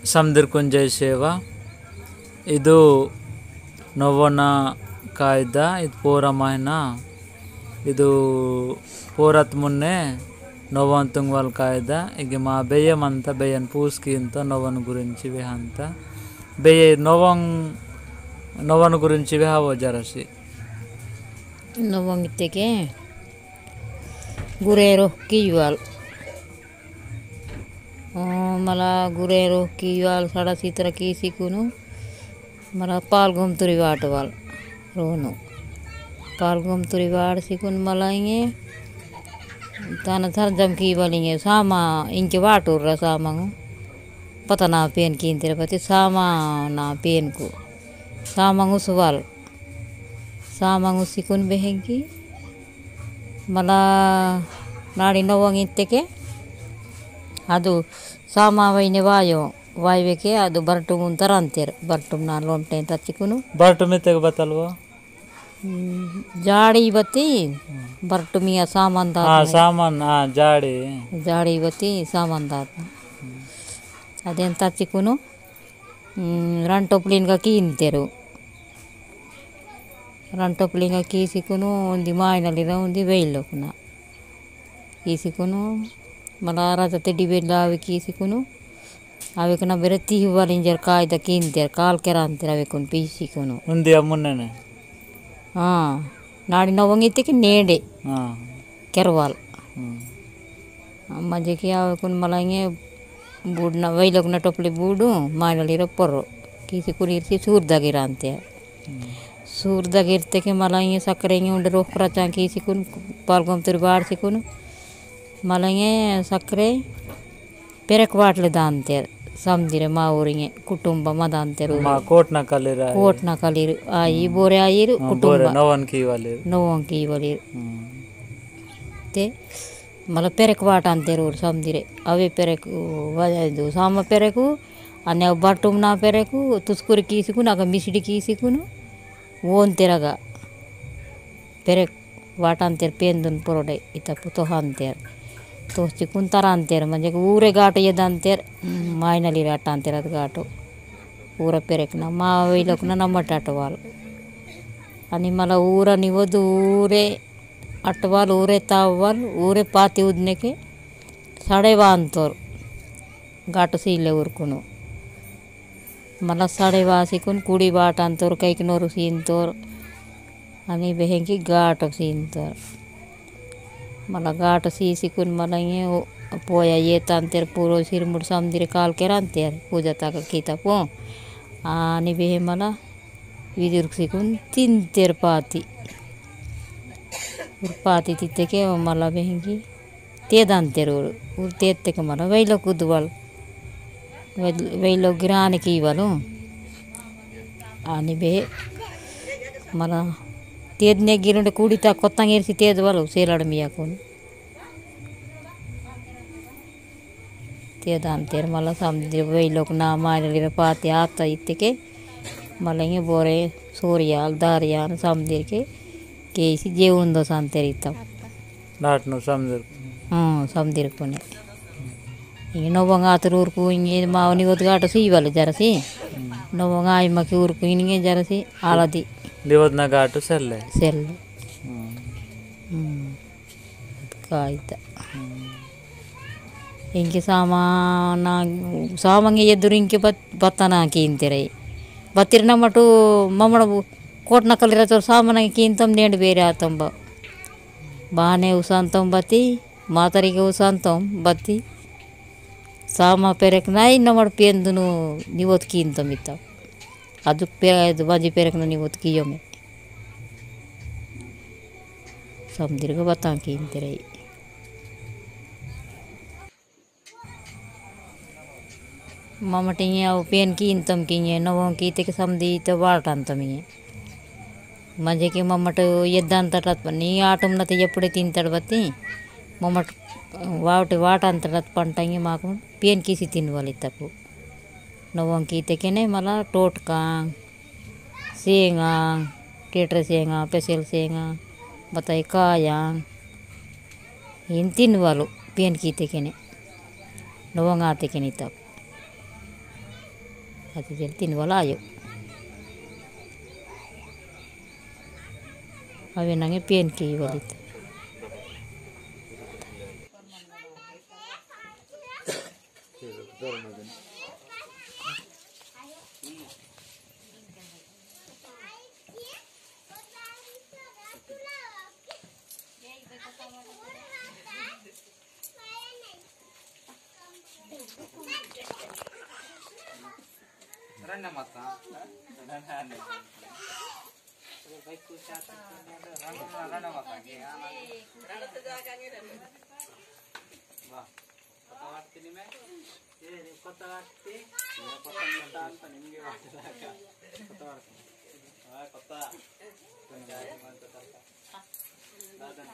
Samdir kunjay seva. Idu novona kaida itu pora mahina. Idu porat munne novan tungwal kaida. Igi ma beye manta beyan puski inta novan gurinci behanta. Beye novan gurinci behawo jarasi. Novan iteke gurero kiwal. मला Guerrero की वाल साड़ा सीतरा की सिकुनु मला पालगम तुरी वाट वाल रोनो पालगम तुरी वाट सिकुन मलाएंगे ताना थर जम की वालेंगे सामा इनके वाट उड़ रहा सामांगो पता ना पेन की इंतेरे पति सामा ना पेन को सामांगो सवाल सामांगो सिकुन बेहेंगी मला नाड़ी नवंग इत्ते के ಅದು ಸಾಮಾವೈನೆ ವಾಯುವೆಕೆ ಅದು ಬರ್ಟುಮ್ ಅಂತಾರ ಅಂತೀರ ಬರ್ಟುಮ್ ನಾನು ಲೊಂಟೆ ಅಂತ ಚಿಕ್ಕನು ಬರ್ಟುಮ್ ತೆಗೆ ಬತ್ತಲ್ವ ಜಾಡಿ ಬತ್ತಿ ಬರ್ಟುಮಿಯ ಸಾಮಾನ್ದ ಸಾಮಾನ್ ಜಾಡಿ ಬತ್ತಿ ಸಾಮಾನ್ದ ಅದೆಂತ ಚಿಕ್ಕನು ರಂಟೊಪ್ಲಿನ್ಗ ಕೀ ಇಂತೇರು ರಂಟೊಪ್ಲಿನ್ಗ ಕೀ ಸಿಕ್ಕನು ಒಂದು ಮಾಯಿನಲ್ಲಿರೋ ಒಂದು ವೇಯ್ಲೋಕನ ಈ ಸಿಕ್ಕನು मला राजा ते डिबे लावे की सिकुनु आवे कना बेरती हुआ लिंजर कायदा कीनते काल के रांते आवे कोन पी सिकुनु उंदी अमुन्ने हां नाडी नवंगिते के नेडे हां केरवाल मजे की आवे कोन मलांगे बूडना वैलकना टोपले बूडू मायनलिरो पर्रो की सिकुनी इरसी सूरदागे रांते सूरदागे इरते के मलांगे सकरेंगे उंडे रोकरा चांकी सिकुन पालगम तुरबाड़ सिकुनु मलांगे सक्रे पेरक वाटले दानते समझिरे मा ऊरिगे कुटुंब मदानते रू मा कोटना कलीर आई बोरे आईर कुटुंब नवन की वाले ते मला पेरक वाट अंते रू समझिरे अवे पेरक वजदु साम पेरकु अने बटुम ना पेरकु तुस्कुरी कीसिकु नागा मिसिडी कीसिकुनु वोन तेरगा पेरक वाट अंते पेंदुन पोरोडे इता पुतो हंतेर तो चिकून तारा अंतेर म्हणजे ऊरे गाट येद अंतेर मायनली राट अंतेर अद गाटो ऊर पेरेकना मा वैलकना नम्मट अटवाल आणि मला ऊर निवद ऊरे अटवाल ऊरे तावल ऊरे पाती उदने के साड़े वांतोर गाटो सीले उरकुनु मला साड़े वासिकुन कुड़ी बाट अंतोर कैक नोरु सीनतोर आणि बेहेंकी गाटो सीनतोर मला गाट सीसिकुन मला ये पोया ये तांतेर पूरो सिरमुड समदिरे काल के रांतेर पूजा ताका कीता पो आणि बेहे मला विदुर्क सिकुन तीन तेर पाती तिते के मला बेहेंगी ते दांतेर उर तेते के मला वैलो कुदवाल वैलो गिराने की वालो आणि बेहे मला तेदने गिरुंडे कुड़ीता कोत्तंगेरसी तेद वालो सेलाड मियाकुन तेदांतेर मला समझिरे वैलोक ना मायनलिर पाती आता इत्ते मलंगे बोरे सोरियाल दारियान समझिर के केसी जेवुंदो सांतेर इत्ता नाटनो समझिर कोने इंगे नोबंग आतर ऊरकु इंगे मावनी वदगाट सीवाले जरसी नोबंग आयमकी ऊरकु इंगे जरसी आलादी लिवदना गाटो सेल्ले कायदा इंके सामांगे एदुरु इंके बत्तना कींतेरे बत्तिरना मटु ममड़ कोटना कलिरा तो सामानंगे कींतम नेंड बेरे आतंब बाने उसांतम बत्ती मातरिके उसांतम बत्ती सामा पेरेक नाई नमड़ पेंदुनु निवत कींतम इत्ता ಅದು ಬಾಜಿ ಪೇರಕನ ನೀವು ಒತ್ಕಿಯೊಮ್ಮೆ ಸಮದಿರ್ಗ ಬತ್ತಾಂಕಿ ಇಂತಿರೈ ಮಮಟಿಗೆ ಅವು ಪೇನ್ ಕಿ ಇಂತಮ್ಕಿಗೆ ನವಂ ಕೀತೆಗೆ ಸಮದಿ ತ ವಾಟಂತಮಿಗೆ मजे के मम्मट ఎద్దంతటత్ నీ ఆటంనత ఎప్పుడే తింటాడు బత్తి మమ్మట్ వాట అంతటత్ పంటంగి మాకు पेन किसी तीन वाली तक नवों की तेकेने मला टोटका सेंगा टेटर सेंगा पेसेल सेंगा बताई काया इन तीन वालों पेन की तेकेने नवों आते के नहीं तक खाते चल 3 वाला आयो अबे नंगे पेन की वाली रन मत भाई कुछ आता रन मत वाह कता वाटती में ये कता वाटती ये कता मत ಅಂತ ನಿಮಗೆ ವಾಟಲಾಗ ಕತಾ ವಾಟತಿ ಆ ಕತಾ पंचायत में कता दादन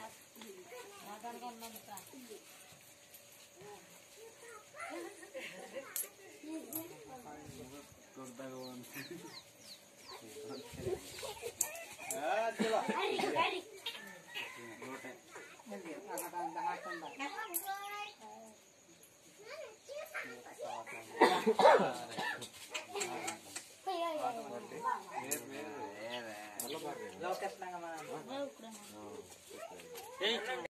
चला